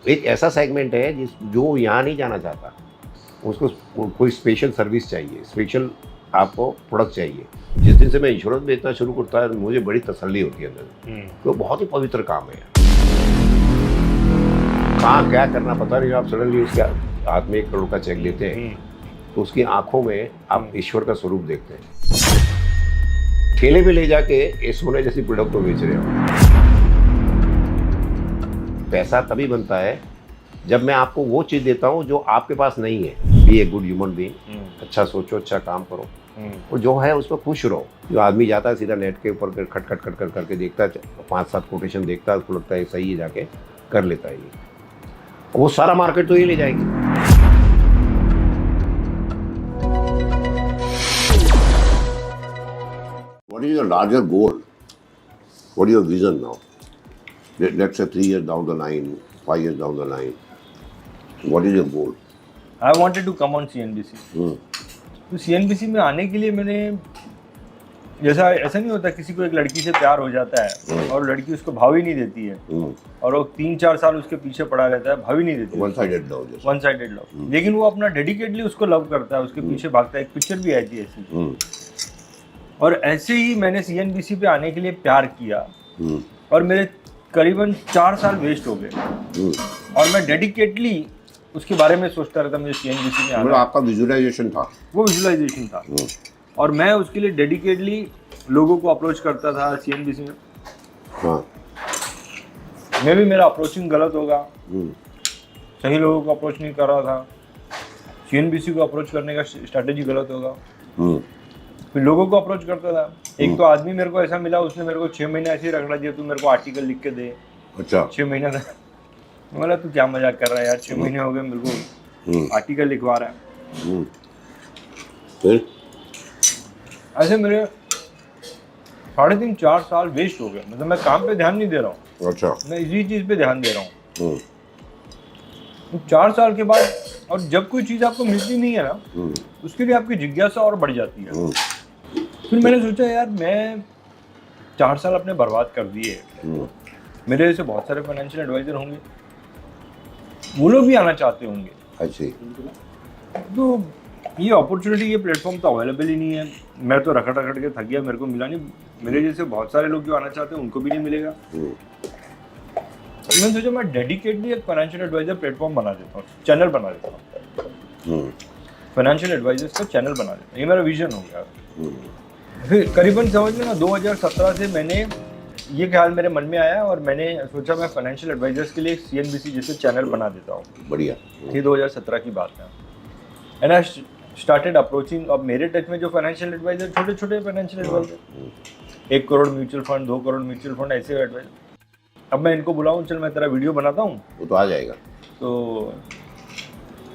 एक ऐसा सेगमेंट है जो यहाँ नहीं जाना चाहता, उसको कोई स्पेशल सर्विस चाहिए, स्पेशल आपको प्रोडक्ट चाहिए। जिस दिन से मैं इंश्योरेंस बेचना शुरू करता है मुझे बड़ी तसल्ली होती है अंदर, तो बहुत ही पवित्र काम है। कहाँ क्या करना पता नहीं, आप सडनली उसके हाथ में 1 करोड़ का चेक लेते हैं तो उसकी आंखों में आप ईश्वर का स्वरूप देखते हैं। ठेले पे ले जाके ये सोने जैसी प्रोडक्ट को बेच रहे हो। पैसा तभी बनता है जब मैं आपको वो चीज़ देता हूँ जो आपके पास नहीं है। Be a good human being, अच्छा सोचो, अच्छा काम करो, और जो है उस पर खुश रहो। जो आदमी जाता है सीधा नेट के ऊपर खट खट खट कर करके देखता है, 5-7 कोटेशन देखता है, उसको लगता है सही है, जाके कर लेता है ये, वो सारा मार्केट तो ये ले जाएगी। What is your larger goal? What is your vision now? Let's say 3 years down the line, 5 years down the line. What is your goal? I wanted to come on CNBC. तो CNBC में आने के लिए मैंने, जैसा ऐसा नहीं होता किसी को एक लड़की से प्यार हो जाता है और लड़की उसको भाव ही नहीं देती है और वो 3-4 साल उसके पीछे पड़ा रहता है, भाव ही नहीं देती। वन साइडेड लव जैसा। One sided love. लेकिन वो अपना डेडिकेटली उसको लव करता है, उसके पीछे भागता है। एक पिक्चर भी आई थी ऐसी। और ऐसे ही मैंने CNBC पे आने के लिए प्यार किया और मेरे करीबन 4 साल वेस्ट हो गए और मैं डेडिकेटली उसके बारे में सोचता रहता, मुझे CNBC में आना। आपका विजुअलाइजेशन था, वो विजुअलाइजेशन था और मैं उसके लिए डेडिकेटली लोगों को अप्रोच करता था CNBC में। हाँ। मैं भी, मेरा अप्रोचिंग गलत होगा, सही लोगों को अप्रोच नहीं कर रहा था, CNBC को अप्रोच करने का स्ट्रैटेजी गलत होगा। फिर लोगों को अप्रोच करता था। एक तो आदमी मेरे को ऐसा मिला, उसने मेरे को 6 महीने ऐसे ही रखना दिया, तू मेरे को आर्टिकल लिख के दे। अच्छा। 6 महीने तक बोला तू क्या मजाक कर रहा है यार, 6 महीने हो गए मेरे को आर्टिकल लिखवा रहा है। फिर ऐसे मेरे 3.5-4 साल वेस्ट हो गए। मतलब मैं काम पे ध्यान नहीं दे रहा हूँ। अच्छा। मैं इसी चीज़ पे ध्यान दे रहा हूँ। 4 साल के बाद, और जब कोई चीज़ आपको मिलती नहीं है ना, उसके लिए आपकी जिज्ञासा और बढ़ जाती है। फिर मैंने सोचा यार मैं 4 साल अपने बर्बाद कर दिए। मेरे जैसे बहुत सारे फाइनेंशियल एडवाइजर होंगे, वो लोग भी आना चाहते होंगे। अच्छी। तो ये अपॉर्चुनिटी, ये प्लेटफॉर्म तो अवेलेबल ही नहीं है। मैं तो रखड़ रखड़ के थक गया, मेरे को मिला नहीं। मेरे जैसे बहुत सारे लोग जो आना चाहते हैं उनको भी नहीं मिलेगा। मैंने सोचा मैं डेडिकेटली एक फाइनेंशियल एडवाइजर प्लेटफॉर्म बना देता हूँ, चैनल बना देता हूँ, फाइनेंशियल एडवाइजर्स का चैनल बना देता हूँ। ये मेरा विजन हो गया। फिर करीबन समझ लेना 2017 से मैंने ये ख्याल मेरे मन में आया और मैंने सोचा मैं फाइनेंशियल एडवाइजर्स के लिए CNBC जैसे चैनल बना देता हूँ। बढ़िया। ये 2017 की बात है। And I started approaching. अब मेरे टच में जो फाइनेंशियल एडवाइजर, छोटे छोटे financial adviser, 1 crore mutual fund, 2 crore mutual fund, ऐसे एडवाइजर, अब मैं इनको बुलाऊं, चल मैं तेरा वीडियो बनाता हूँ, वो तो आ जाएगा। तो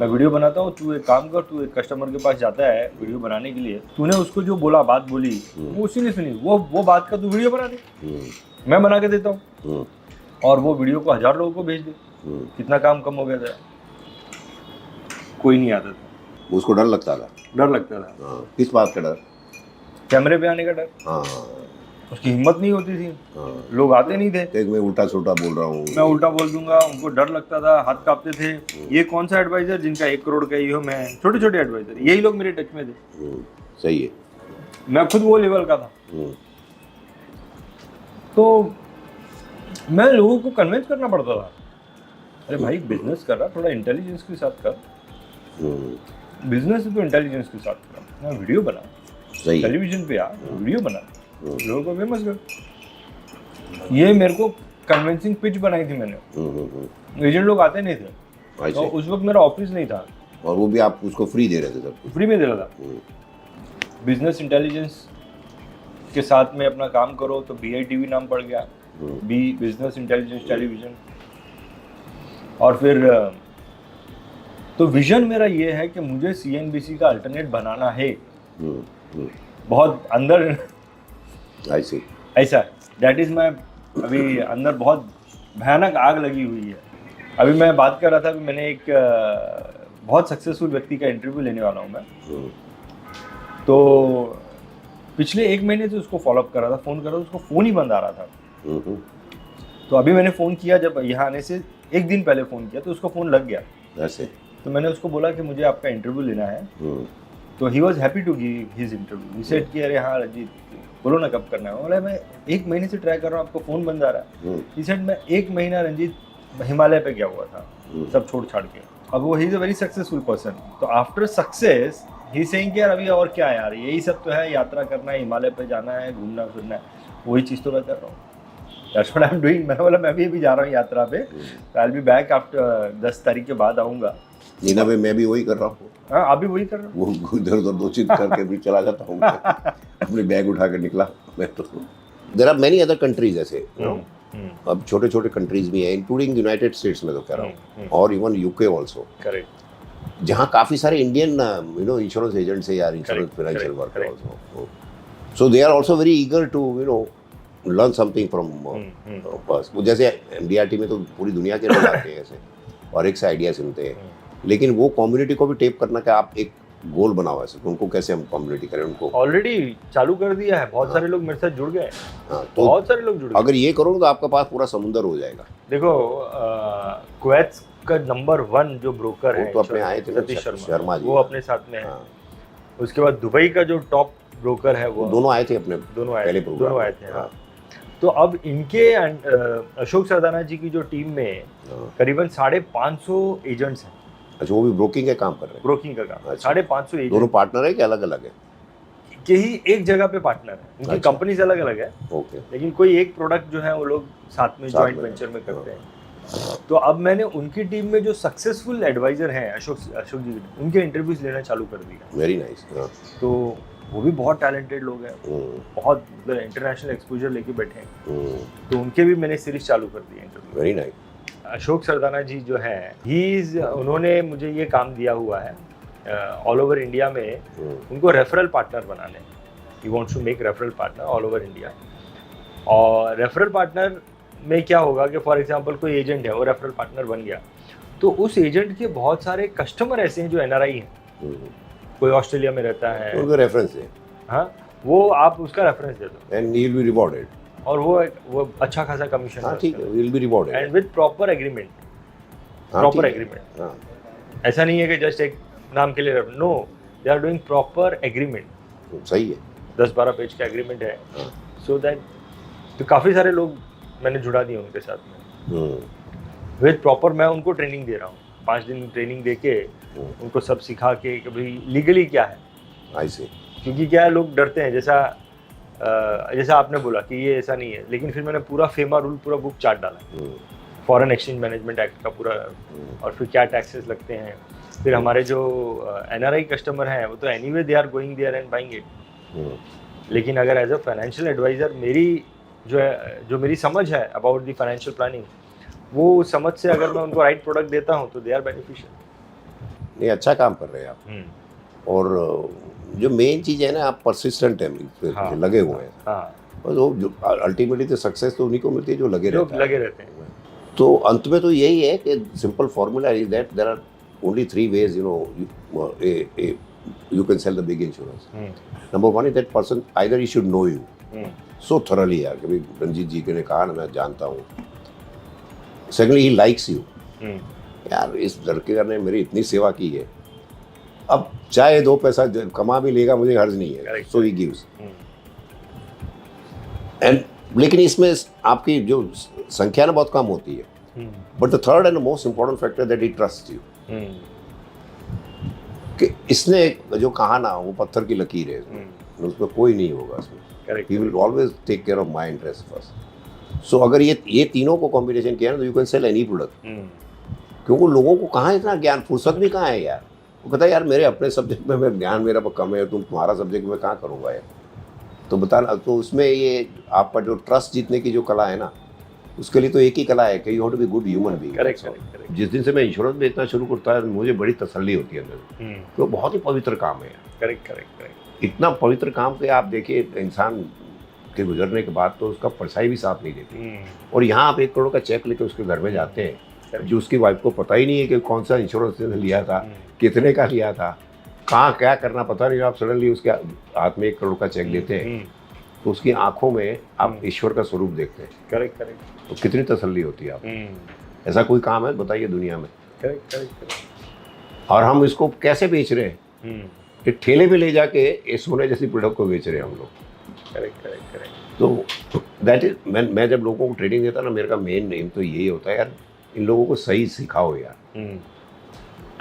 मैं वीडियो बनाता हूँ, तू एक काम कर, तू एक कस्टमर के पास जाता है वीडियो बनाने के लिए, तूने उसको जो बोला, बात बोली, वो उसी ने सुनी, वो बात का तू वीडियो बना दे, मैं बना के देता हूँ और वो वीडियो को 1000 लोगों को भेज दे। कितना काम कम हो गया था। कोई नहीं आता था। उसको डर लगता था। डर लगता था। हाँ। किस बात का डर? कैमरे पे आने का डर। हाँ। उसकी हिम्मत नहीं होती थी। हाँ। लोग आते नहीं थे। एक मैं उल्टा सुल्टा बोल रहा हूँ, मैं उल्टा बोल दूंगा, उनको डर लगता था, हाथ कांपते थे। ये कौन सा एडवाइजर जिनका 1 करोड़ का ही हो। मैं छोटे छोटे एडवाइजर, यही लोग मेरे टच में थे। सही है। मैं खुद वो लेवल का था। तो मैं लोगों को कन्विंस करना पड़ता था, अरे भाई बिजनेस कर रहा, थोड़ा इंटेलिजेंस के साथ कर। बिजनेस है तो इंटेलिजेंस के साथ कर। मैं वीडियो बना, टेलीविजन पे आ, वीडियो बना, लोगों को फेमस कर। ये मेरे को कन्विंसिंग पिच बनाई थी मैंने। एजेंट लोग आते नहीं थे, तो उस वक्त मेरा ऑफिस नहीं था और वो भी आप उसको फ्री दे रहे थे। सब फ्री में दे रहा था। बिजनेस इंटेलिजेंस के साथ में अपना काम करो तो BITV नाम पड़ गया, बिजनेस इंटेलिजेंस टेलीविजन। और फिर तो विजन मेरा ये है कि मुझे CNBC का अल्टरनेट बनाना है। बहुत अंदर ऐसा दैट इज माय, अभी अंदर बहुत भयानक आग लगी हुई है। अभी मैं बात कर रहा था, अभी मैंने एक बहुत सक्सेसफुल व्यक्ति का इंटरव्यू लेने वाला हूँ मैं। तो पिछले 1 महीने से उसको फॉलोअप कर रहा था, फ़ोन कर रहा था, उसको फ़ोन ही बंद आ रहा था। तो अभी मैंने फ़ोन किया, जब यहाँ आने से एक दिन पहले फ़ोन किया तो उसका फ़ोन लग गया। ऐसे तो मैंने उसको बोला कि मुझे आपका इंटरव्यू लेना है। तो he was happy to give his interview. He said कि अरे हाँ रंजीत, बोलो ना कब करना है। बोला मैं 1 महीने से ट्राई कर रहा हूँ, आपका फ़ोन बंद आ रहा है। ही सेड मैं 1 महीना रंजीत हिमालय पे गया हुआ था, सब छोड़ छाड़ के। अब वो he is a very successful person. तो आफ्टर सक्सेस ही सेइंग कि यार अभी और क्या यार, यही सब तो है, यात्रा करना है, हिमालय पे जाना है, घूमना फिरना है, वही चीज़ तो मैं कर रहा हूँ। That's what I'm doing। मैंने बोला मैं भी अभी जा रहा हूँ यात्रा पे। I'll be back after 10 तारीख के बाद आऊँगा। नीना में मैं भी वही कर रहा हूँ। हाँ अभी वही कर रहा हूँ। वो इधर उधर दो चीज करके भी चला जाता हूँ। अपने बैग उठा कर निकला मैं तो। There are many other countries ऐसे, you know? अब छोटे छोटे कंट्रीज भी हैं, इंक्लूडिंग यूनाइटेड स्टेट्स में तो कह रहा हूँ, और इवन यूके ऑल्सो, करेक्ट, जहाँ काफी सारे इंडियन इंश्योरेंस एजेंट्स है यार, insurance financial work also, so they are also very eager to learn something from us. जैसे MDRT में तो पूरी दुनिया के लोग आते हैं ऐसे और एक से आइडिया सुनते हैं, लेकिन वो कम्युनिटी को भी टेप करना कि आप एक गोल बनाओ ऐसे, तो उनको कैसे हम कम्युनिटी करें, उनको ऑलरेडी चालू कर दिया है। बहुत सारे लोग मेरे साथ जुड़ गए। हाँ, तो बहुत सारे लोग जुड़ गए। अगर ये करो तो आपके पास पूरा समुंदर हो जाएगा। देखो कुवैत का नंबर 1 जो ब्रोकर है तो अपने आए थे सतीश शर्मा जी, वो अपने साथ में है। हाँ। उसके बाद दुबई का जो टॉप ब्रोकर है वो दोनों आए थे अपने दोनों आए थे। हाँ। तो अब इनके अशोक सरदाना जी की जो टीम में करीबन 550 एजेंट्स हैं। अच्छा, वो भी ब्रोकिंग का काम कर रहे हैं? ब्रोकिंग का काम। अच्छा। 550 एजेंट। दोनों पार्टनर है कि अलग अलग है? कि ही एक जगह पे पार्टनर है, उनकी अच्छा। कंपनीज अलग अलग है, ओके, लेकिन कोई एक प्रोडक्ट जो है वो लोग साथ में जॉइंट वेंचर में करते हैं। तो अब मैंने उनकी टीम में जो सक्सेसफुल एडवाइजर हैं अशोक जी, उनके इंटरव्यूज लेना चालू कर दिया। Very nice. तो वो भी बहुत टैलेंटेड लोग हैं, बहुत इंटरनेशनल एक्सपोजर लेके बैठे हैं। तो उनके भी मैंने सीरीज चालू कर दी interview. Very nice. Ashok Sardana ji जो हैं, उन्होंने मुझे ये काम दिया हुआ है ऑल ओवर इंडिया में उनको रेफरल पार्टनर बनाने। He wants to make referral partner all over India. और रेफरल पार्टनर में क्या होगा कि फॉर एग्जांपल कोई एजेंट है, वो रेफरल पार्टनर बन गया, तो उस एजेंट के बहुत सारे कस्टमर ऐसे हैं जो NRI हैं। कोई ऑस्ट्रेलिया में रहता है, उनका रेफरेंस है, हाँ, वो आप उसका रेफरेंस दे दो and he will be rewarded, और वो अच्छा खासा कमीशन। हाँ ठीक है, will be rewarded and with proper agreement. Proper agreement. हाँ, ऐसा नहीं है कि जस्ट एक नाम के लिए, no, they are doing proper agreement. सही है। 10-12 पेज का एग्रीमेंट है। सो दैट तो काफ़ी सारे लोग मैंने जुड़ा दिए उनके साथ में विद प्रॉपर। मैं उनको ट्रेनिंग दे रहा हूँ, 5 दिन ट्रेनिंग दे के उनको सब सिखा के कि भाई लीगली क्या है। आई सी। क्योंकि क्या है, लोग डरते हैं, जैसा आपने बोला कि ये ऐसा नहीं है, लेकिन फिर मैंने पूरा फेमा रूल पूरा बुक चार्ट डाला, फॉरेन एक्सचेंज मैनेजमेंट एक्ट का पूरा, और फिर क्या टैक्सेस लगते हैं। फिर हमारे जो NRI कस्टमर हैं वो तो anyway they are going there and buying it, लेकिन अगर एज अ फाइनेंशियल एडवाइज़र मेरी जो मेरी समझ है अबाउट द फाइनेंशियल प्लानिंग, वो समझ से अगर मैं उनको राइट प्रोडक्ट देता हूँ तो दे आर बेनिफिशियल। नहीं, अच्छा काम कर रहे हैं आप। और जो मेन चीज़ है ना, आप परसिस्टेंट हैं, हाँ, लगे हुए हैं। हाँ, बस वो जो अल्टीमेटली तो सक्सेस तो उन्हीं को मिलती है जो लगे रहते हैं। तो अंत में तो यही है कि simple formula is that there are only 3 ways, you can sell the big insurance. Number 1 is that person either he should know you so thoroughly यार, कि भाई रंजीत जी के ने कहा ना, मैं जानता हूँ। Secondly, he likes you. यार इस लड़के ने मेरी इतनी सेवा की है, अब चाहे 2 पैसा कमा भी लेगा, मुझे हर्ज नहीं है, so he gives. And लेकिन इसमें आपकी जो संख्या ना बहुत कम होती है, but the third and most important factor that he trust you, कि इसने जो कहा ना, वो पत्थर की लकीर है, उसमें कोई नहीं होगा उसमें। He will always take care of my interest first. So अगर ये तीनों को कॉम्बिनेशन किया ना, तो you can sell any product. क्योंकि लोगों को कहाँ इतना ज्ञान, फुर्सत भी कहाँ है यार। वो कहता है यार मेरे अपने सब्जेक्ट में मैं ज्ञान मेरा कम है, तुम्हारा सब्जेक्ट में कहाँ करूँगा यार, तो बताना। तो उसमें ये आपका जो ट्रस्ट जीतने की जो कला है ना, उसके लिए तो एक ही कला है कि you have to be good human being. Correct. जिस दिन से मैं इंश्योरेंस बेचना शुरू करता है, मुझे बड़ी तसल्ली होती है अंदर, तो बहुत ही पवित्र काम है यार। करेक्ट। इतना पवित्र काम कि आप देखिए, इंसान के गुजरने के बाद तो उसका परछाई भी साथ नहीं देती। और यहाँ आप 1 करोड़ का चेक लेकर उसके घर में जाते हैं, जो उसकी वाइफ को पता ही नहीं है कि कौन सा इंश्योरेंस लिया था, कितने का लिया था, कहाँ क्या करना पता नहीं, आप सडनली उसके हाथ में 1 करोड़ का चेक देते हैं, तो उसकी आंखों में आप ईश्वर का स्वरूप देखते हैं। करेक्ट। तो कितनी तसल्ली होती है आप। ऐसा कोई काम है बताइए दुनिया में। और हम इसको कैसे बेच रहे हैं कि ठेले पे ले जाके ये सोने जैसी प्रोडक्ट को बेच रहे हैं हम लोग। तो दैट इज मैं जब लोगों को ट्रेनिंग देता ना, मेरा मेन एम तो यही होता है यार, इन लोगों को सही सिखाओ यार।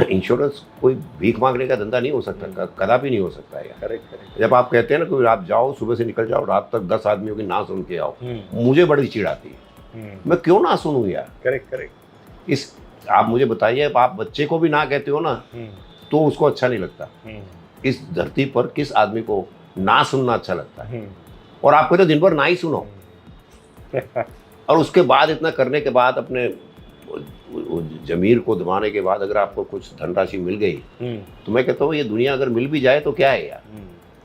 इंश्योरेंस कोई भीख मांगने का धंधा नहीं हो सकता, कदापि नहीं हो सकता है यार। जब आप कहते हैं ना कि आप जाओ, सुबह से निकल जाओ, रात तक 10 आदमियों की ना सुन के आओ, मुझे बड़ी चिढ़ आती है। मैं क्यों ना सुनूं यार। इस आप मुझे बताइए, आप बच्चे को भी ना कहते हो ना तो उसको अच्छा नहीं लगता। इस धरती पर किस आदमी को ना सुनना अच्छा लगता है। और आप कहते हो दिन भर ना ही सुनो, और उसके बाद इतना करने के बाद अपने जमीर को दबाने के बाद अगर आपको कुछ धनराशि मिल गई तो मैं कहता हूँ ये दुनिया अगर मिल भी जाए तो क्या है यार,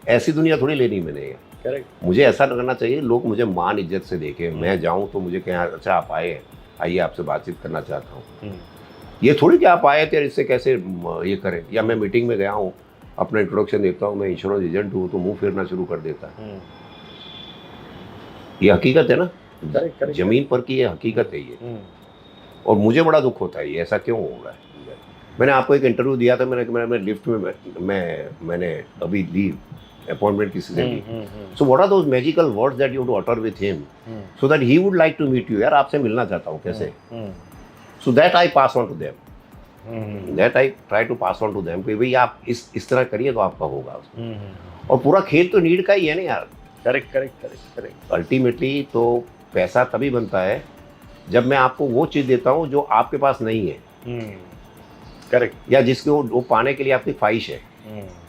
ऐसी दुनिया थोड़ी लेनी मैंने यार। मुझे ऐसा करना चाहिए लोग मुझे मान इज्जत से देखें, मैं जाऊँ तो मुझे कहें अच्छा आप आइए आपसे बातचीत करना चाहता हूँ। ये थोड़ी कि आप आए थे इससे कैसे ये करें, या मैं मीटिंग में गया हूँ अपना इंट्रोडक्शन देता हूँ, मैं इंश्योरेंस एजेंट हूँ तो मुंह फेरना शुरू कर देता है। ये हकीकत है ना, जमीन पर की ये हकीकत है ये। और मुझे बड़ा दुख होता है ये ऐसा क्यों हो रहा है। मैंने आपको एक इंटरव्यू दिया था, मैंने लिफ्ट में मैंने अभी ली अपॉइंटमेंट किसी से ली। So what are those magical words that you to utter with him so that he would like to meet you. यार आपसे मिलना चाहता हूँ कैसे। So that I pass on to them, that I try to pass on to them कि भाई आप इस तरह करिए तो आपका होगा। और पूरा खेल तो नीड का ही है ना यार। करेक्ट। अल्टीमेटली तो पैसा तभी बनता है जब मैं आपको वो चीज़ देता हूँ जो आपके पास नहीं है। करेक्ट। या जिसको वो पाने के लिए आपकी ख्वाहिश है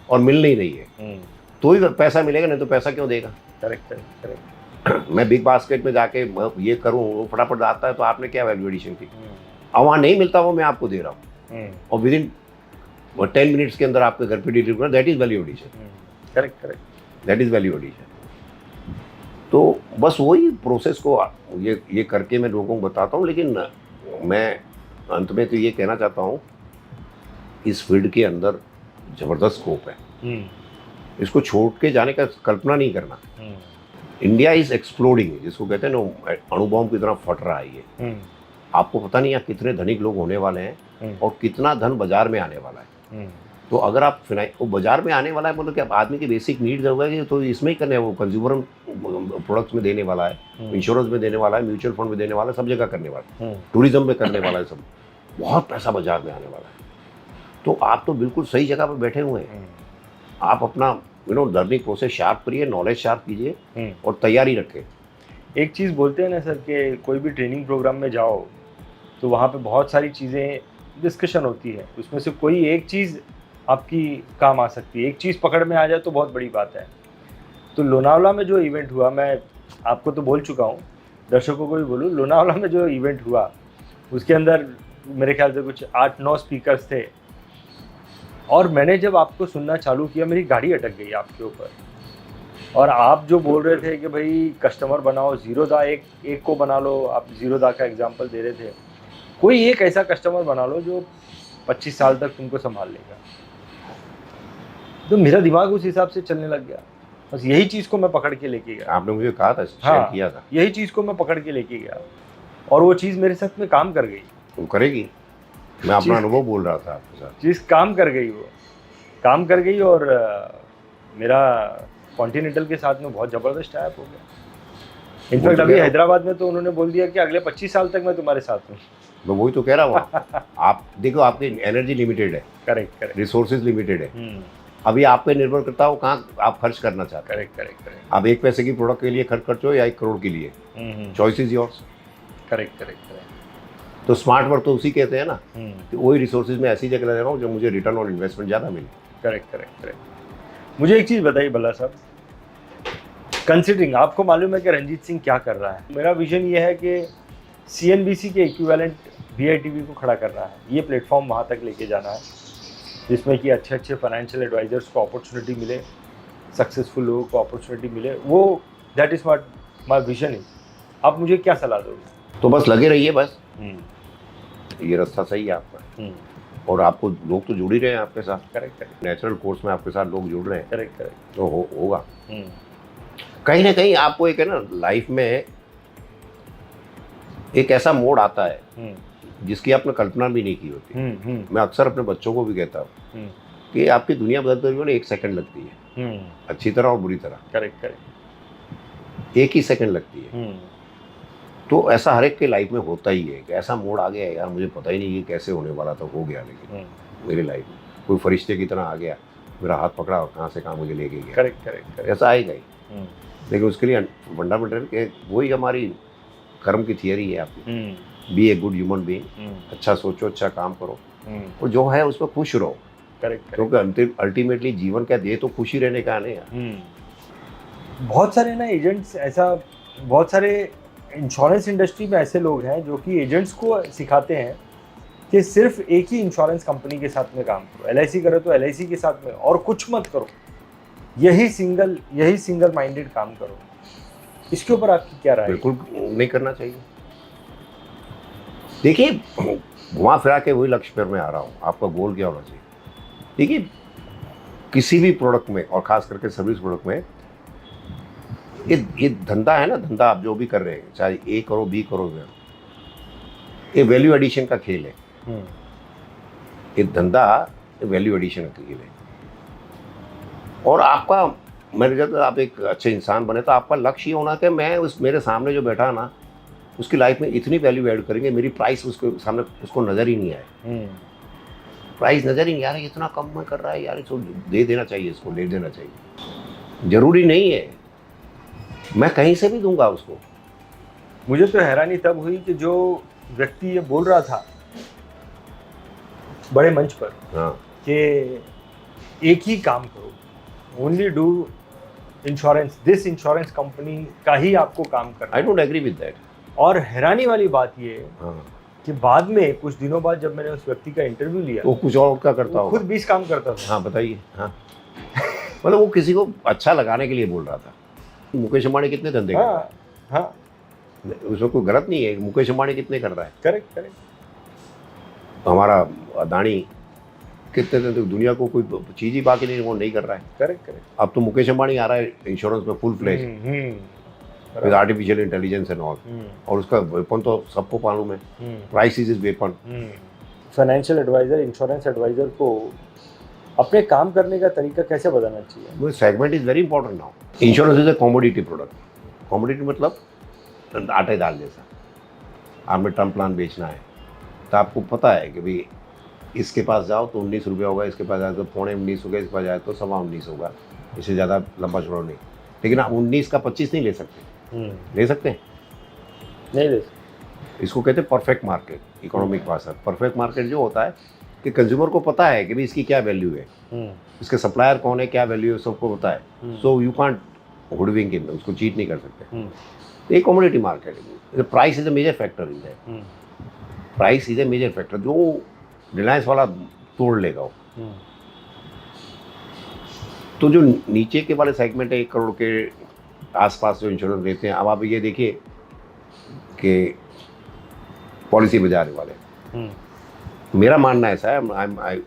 और मिल नहीं रही है, तो ही पैसा मिलेगा, नहीं तो पैसा क्यों देगा। करेक्ट। मैं बिग बास्केट में जाके ये करूँ वो फटाफट आता है तो आपने क्या वैल्यू एडिशन की। और वहाँ नहीं मिलता वो मैं आपको दे रहा हूँ और विद इन 10 मिनट्स के अंदर आपके घर पे डिलीवर करना, that is value addition. Correct. That is value addition. तो बस वही प्रोसेस को ये करके मैं लोगों को बताता हूँ। लेकिन मैं अंत में तो ये कहना चाहता हूँ इस फील्ड के अंदर ज़बरदस्त स्कोप है, इसको छोड़ के जाने का कल्पना नहीं करना। इंडिया इज़ एक्सप्लोडिंग, जिसको कहते हैं ना अणु बॉम्ब की तरह फट रहा है ये। आपको पता नहीं यहाँ कितने धनिक लोग होने वाले हैं और कितना धन बाजार में आने वाला है। तो अगर आप वो बाजार में आने वाला है मतलब कि आदमी की बेसिक नीड्स होगा कि तो इसमें ही करने है, वो कंज्यूमर प्रोडक्ट्स में देने वाला है, इंश्योरेंस में देने वाला है, म्यूचुअल फंड में देने वाला है, सब जगह करने वाला है, टूरिज्म में करने वाला है, सब बहुत पैसा बाजार में आने वाला है। तो आप तो बिल्कुल सही जगह पर बैठे हुए हैं। आप अपना लर्निंग प्रोसेस शार्प करिए, नॉलेज शार्प कीजिए और तैयारी रखें। एक चीज़ बोलते हैं ना सर कि कोई भी ट्रेनिंग प्रोग्राम में जाओ तो वहाँ पे बहुत सारी चीज़ें डिस्कशन होती है, उसमें से कोई एक चीज़ आपकी काम आ सकती है, एक चीज़ पकड़ में आ जाए तो बहुत बड़ी बात है। तो लोनावला में जो इवेंट हुआ, मैं आपको तो बोल चुका हूँ, दर्शकों को भी बोलूँ, लोनावला में जो इवेंट हुआ उसके अंदर मेरे ख्याल से कुछ 8-9 स्पीकर्स थे और मैंने जब आपको सुनना चालू किया मेरी गाड़ी अटक गई आपके ऊपर। और आप जो बोल रहे थे कि भाई कस्टमर बनाओ, ज़ीरोदा एक को बना लो, आप ज़ीरोदा का एग्जांपल दे रहे थे, कोई एक ऐसा कस्टमर बना लो जो 25 साल तक तुमको संभाल लेगा। तो मेरा दिमाग उस हिसाब से चलने लग गया, बस यही चीज़ को मैं पकड़ के लेके गया। आपने मुझे कहा था, शेयर किया था, यही चीज़ को मैं पकड़ के लेके गया और वो चीज़ मेरे साथ में काम कर गई। वो करेगी, मैं अपना अनुभव बोल रहा था आपके साथ। चीज़ काम कर गई, वो काम कर गई और मेरा कॉन्टिनेंटल के साथ में बहुत ज़बरदस्त टाइप हो गया। इनफैक्ट अभी हैदराबाद में तो उन्होंने बोल दिया कि अगले 25 साल तक मैं तुम्हारे साथ हूँ। मैं वही तो कह रहा हूँ। आप देखो आपकी एनर्जी लिमिटेड है, करेक्ट, रिसोर्सेज लिमिटेड है। अभी आप पे निर्भर करता हो कहाँ आप खर्च करना चाहते हैं। करेक्ट। आप 1 पैसे की प्रोडक्ट के लिए खर्च करते हो या 1 करोड़ के लिए, चॉइस इज योर्स। करेक्ट। तो स्मार्ट वर्क तो उसी कहते हैं ना कि वही रिसोर्सेज में ऐसी जगह लगा रहा हूँ जो मुझे रिटर्न ऑन इन्वेस्टमेंट ज़्यादा मिले। करेक्ट। मुझे एक चीज़ बताइए भला साहब, कंसिडरिंग आपको मालूम है कि रंजीत सिंह क्या कर रहा है, मेरा विजन ये है कि CNBC के इक्विवेलेंट VITV को खड़ा करना है, ये प्लेटफॉर्म वहाँ तक लेके जाना है जिसमें कि अच्छे फाइनेंशियल एडवाइजर्स को अपॉर्चुनिटी मिले, सक्सेसफुल लोगों को अपॉर्चुनिटी मिले। वो that is what my vision is. आप मुझे क्या सलाह दोगे? तो बस लगे रहिए, बस ये रास्ता सही है आपका और आपको लोग तो जुड़ ही रहे हैं आपके साथ। करेक्ट। नेचुरल कोर्स में आपके साथ लोग जुड़ रहे हैं। करेक्ट। तो होगा कहीं ना कहीं। आपको एक है ना लाइफ में एक ऐसा मोड़ आता है जिसकी आपने कल्पना भी नहीं की होती। मैं अक्सर अपने बच्चों को भी कहता हूँ कि आपकी दुनिया बदलते हुए 1 सेकंड लगती है, अच्छी तरह और बुरी तरह। Correct correct. 1 ही सेकंड लगती है। तो ऐसा हर एक के लाइफ में होता ही है कि ऐसा मोड़ आ गया है, यार मुझे पता ही नहीं कि कैसे होने वाला था, हो गया। लेकिन मेरी लाइफ में कोई फरिश्ते की तरह आ गया, मेरा हाथ पकड़ा और कहाँ से कहाँ मुझे लेके गया। Correct correct. ऐसा आएगा ही। लेकिन उसके लिए फंडामेंटल के वही हमारी कर्म की थियरी है आपकी, be a good human being, अच्छा सोचो, अच्छा काम करो, और जो है उसमें खुश रहो। करेक्ट। क्योंकि अल्टीमेटली जीवन का ध्येय तो खुशी रहने का है ना। बहुत सारे ना एजेंट्स, ऐसा बहुत सारे इंश्योरेंस इंडस्ट्री में ऐसे लोग हैं जो कि एजेंट्स को सिखाते हैं कि सिर्फ एक ही इंश्योरेंस कंपनी के साथ में काम करो, LIC करो तो LIC के साथ में, और कुछ मत करो, यही सिंगल माइंडेड काम करो। इसके ऊपर आपकी क्या राय है? बिल्कुल नहीं करना चाहिए। देखिए, घुमा फिरा के वही लक्ष्य पर मैं आ रहा हूँ, आपका गोल क्या होना चाहिए। देखिए, किसी भी प्रोडक्ट में और खास करके सर्विस प्रोडक्ट में ये धंधा है ना, धंधा आप जो भी कर रहे हैं, चाहे A करो B करो, ये वैल्यू एडिशन का खेल है। ये धंधा वैल्यू एडिशन का खेल है। और आपका, मेरे जब आप एक अच्छे इंसान बने तो आपका लक्ष्य ये होना कि मैं उस मेरे सामने जो बैठा ना, उसकी लाइफ में इतनी वैल्यू ऐड करेंगे, मेरी प्राइस उसके सामने उसको नज़र ही नहीं आए। प्राइस नज़र ही नहीं आ रहा, इतना कम में कर रहा है यार, इसको दे देना चाहिए, इसको ले देना चाहिए। ज़रूरी नहीं है मैं कहीं से भी दूंगा उसको। मुझे तो हैरानी तब हुई कि जो व्यक्ति ये बोल रहा था बड़े मंच पर, हाँ, कि एक ही काम करो, only do insurance, this insurance company का ही आपको काम करना। I don't agree with that. और हैरानी वाली बात ये हाँ, कि बाद में कुछ दिनों बाद जब मैंने उस व्यक्ति का इंटरव्यू लिया, वो कुछ और का करता वो होगा। खुद 20 काम करता था। हाँ बताइए। हाँ मतलब वो किसी को अच्छा लगाने के लिए बोल रहा था। मुकेश अंबानी कितने धंधे कर रहा है? हाँ, उसमें कोई गलत नहीं है, मुकेश अंबानी कितने कर रहा है। Correct correct. हमारा अदानी कितने धंधे, दुनिया को कोई चीज़ ही बाकी नहीं, वो नहीं कर रहा है। Correct correct. अब तो मुकेश अंबानी आ रहा है इंश्योरेंस में full fledge with artificial intelligence and all, और उसका वेपन तो सबको मालूम है, price is weapon. Financial adviser, insurance adviser को अपने काम करने का तरीका कैसे बदलना चाहिए? वो segment is very important now. Insurance is a commodity product. Commodity मतलब आटे दाल जैसा। आपने टर्म प्लान बेचना है तो आपको पता है कि भाई इसके पास जाओ तो 19 रुपये होगा, इसके पास जाए तो 19.25 होगा, इसके पास जाए तो 19.25 होगा, इससे ज़्यादा लंबा चौड़ा नहीं। लेकिन आप 19 का 25 नहीं ले सकते। ले सकते हैं? नहीं ले सकते। इसको कहते हैं परफेक्ट मार्केट, इकोनॉमिक भाषा। परफेक्ट मार्केट जो होता है कि कंज्यूमर को पता है कि भाई इसकी क्या वैल्यू है, इसके सप्लायर कौन है, क्या वैल्यू है, सबको पता है। So you can't hoodwink him, उसको चीट नहीं कर सकते। तो ये कमोडिटी मार्केट है। Price is a major factor in that. Price is a major factor, जो रिलायंस वाला तोड़ लेगा वो। तो जो नीचे के वाले सेगमेंट है 1 करोड़ के आसपास जो इंश्योरेंस देते हैं, अब आप ये देखिए कि पॉलिसी बाजार वाले, मेरा मानना ऐसा है,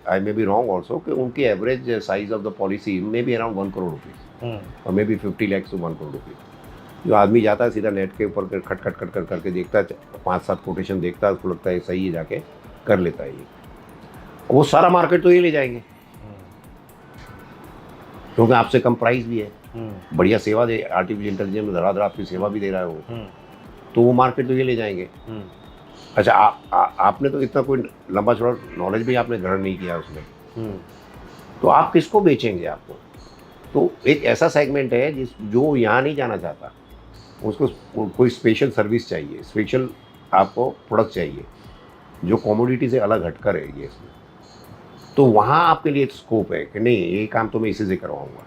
I may be wrong also, कि उनकी average size of the policy may be around 1 crore rupees और may be 50 lakh to 1 crore rupees. जो आदमी जाता है सीधा नेट के ऊपर खट खट खट करके देखता है, 5-7 कोटेशन देखता है, उसको लगता है सही है, जाके कर लेता है ये। वो सारा मार्केट तो ये ले जाएंगे क्योंकि आपसे कम प्राइस भी है, बढ़िया सेवा दे, आर्टिफिशियल इंटेलिजेंस में धड़ाधड़ आपकी सेवा भी दे रहा है वो, तो वो मार्केट तो ये ले जाएंगे। अच्छा, आपने तो इतना कोई लंबा चौड़ा नॉलेज भी आपने ग्रहण नहीं किया उसमें, तो आप किसको बेचेंगे आपको? तो एक ऐसा सेगमेंट है जो यहाँ नहीं जाना चाहता, उसको कोई स्पेशल सर्विस चाहिए, स्पेशल आपको प्रोडक्ट चाहिए जो कमोडिटी से अलग हटकर है ये इसमें। तो वहाँ आपके लिए स्कोप है कि नहीं, ये काम तो मैं इसी से करवाऊँगा,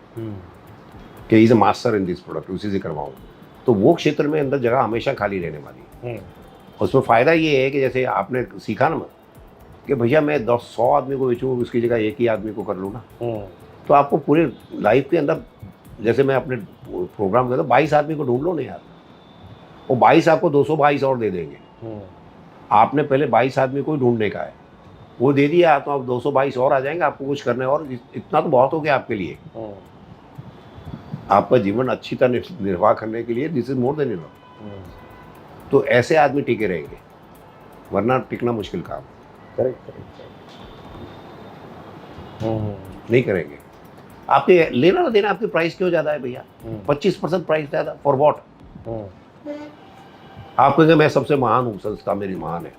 कि is a master in this product, उसी से करवाऊँगा। तो वो क्षेत्र में अंदर जगह हमेशा खाली रहने वाली है। उसमें फ़ायदा ये है कि जैसे आपने सीखा ना कि भैया मैं 100 आदमी को बेचूँ, उसकी जगह एक ही आदमी को कर लूँ ना, तो आपको पूरे लाइफ के अंदर, जैसे मैं अपने प्रोग्राम करता हूँ, 22 आदमी को ढूंढ लो ना यार, वो 22 आपको 222 और दे देंगे। आपने पहले 22 आदमी को ही ढूंढने का है, वो दे दिया तो आप 222 और आ जाएंगे, आपको कुछ करने और इतना तो बहुत हो गया आपके लिए। आपका जीवन अच्छी तरह निर्वाह करने के लिए this is more than enough. तो ऐसे आदमी टिके रहेंगे, वरना टिकना मुश्किल काम है। करेक्ट। नहीं करेंगे। आपके लेना ना देना, आपकी प्राइस क्यों ज़्यादा है भैया? 25% प्राइस ज़्यादा, फॉर वॉट? आप कहेंगे मैं सबसे महान हूँ, संस्था मेरी महान है।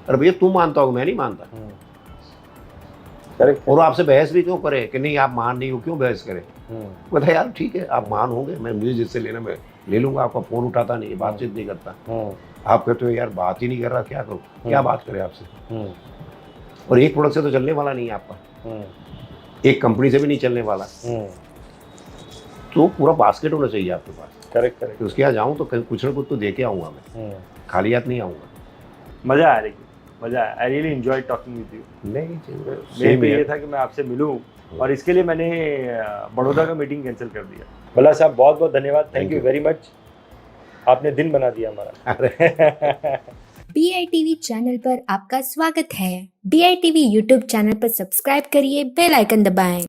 अरे भैया तुम मानता हो, मैं नहीं मानता। करेक्ट। और आपसे बहस भी क्यों करे कि नहीं आप महान नहीं हो, क्यों बहस करें? बोला यार ठीक है, आप महान होंगे, मैं मुझे जिससे लेना मैं ले लूंगा। आपका फोन उठाता नहीं, बातचीत नहीं करता, आप कहते हो यार बात ही नहीं कर रहा, क्या करूँ? क्या बात करें आपसे? और एक प्रोडक्ट से तो चलने वाला नहीं है आपका, एक कंपनी से भी नहीं चलने वाला। तो पूरा बास्केट होना चाहिए आपके पास। करेक्ट। तो उसके यहाँ जाऊँ तो कुछ ना कुछ तो दे के आऊँगा मैं, खाली हाथ नहीं आऊँगा। मजा आया, लेकिन मजा आया। I really enjoy talking with you. नहीं मेरे पे ये था कि मैं आपसे मिलूं, और इसके लिए मैंने बड़ौदा का मीटिंग कैंसिल कर दिया। भला साहब बहुत बहुत धन्यवाद, थैंक यू वेरी मच, आपने दिन बना दिया हमारा। BITV चैनल पर आपका स्वागत है। BITV यूट्यूब चैनल पर सब्सक्राइब करिए, बेल आइकन दबाएं।